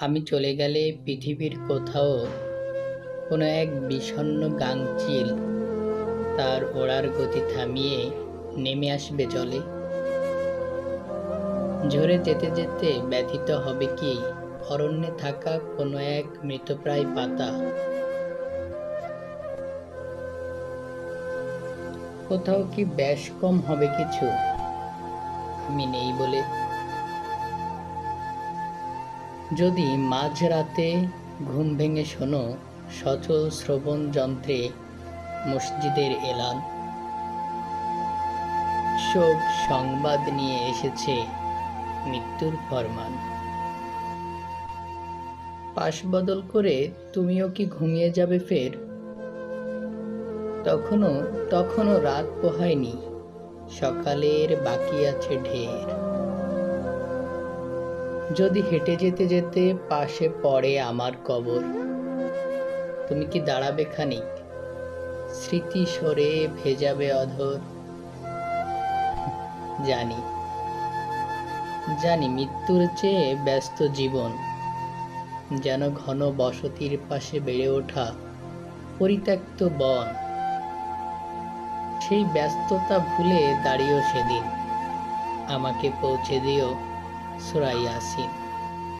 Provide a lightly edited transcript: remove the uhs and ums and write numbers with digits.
আমি চলে গেলে পৃথিবীর কোথাও কোনো এক বিষণ্ণ গাঙচিল তার ওড়ার গতি থামিয়ে নেমে আসবে জলে। ঝরে যেতে যেতে ব্যথিত হবে কি অরণ্যে থাকা কোনো এক মৃতপ্রায় পাতা। কোথাও কি ব্যাস কম হবে কিছু আমি নেই বলে? যদি মাঝরাতে ঘুম ভেঙে শোনো সচল শ্রবণ যন্ত্রে মসজিদের এলান, শোক সংবাদ নিয়ে এসেছে মৃত্যুর ফরমান। পাশ বদল করে তুমিও কি ঘুমিয়ে যাবে ফের? তখনও তখনও রাত পোহায়নি, সকালের বাকি আছে ঢের। যদি হেঁটে যেতে যেতে পাশে পড়ে আমার কবর, তুমি কি দাঁড়াবে খানিক, স্মৃতি সরে ভেজাবে অধর? জানি, জানি মৃত্যুর চেয়ে ব্যস্ত জীবন যেন ঘন বসতির পাশে বেড়ে ওঠা পরিত্যক্ত বন। সেই ব্যস্ততা ভুলে দাঁড়িয়েও সেদিন আমাকে পৌঁছে দিও সূরা ইয়াসিন।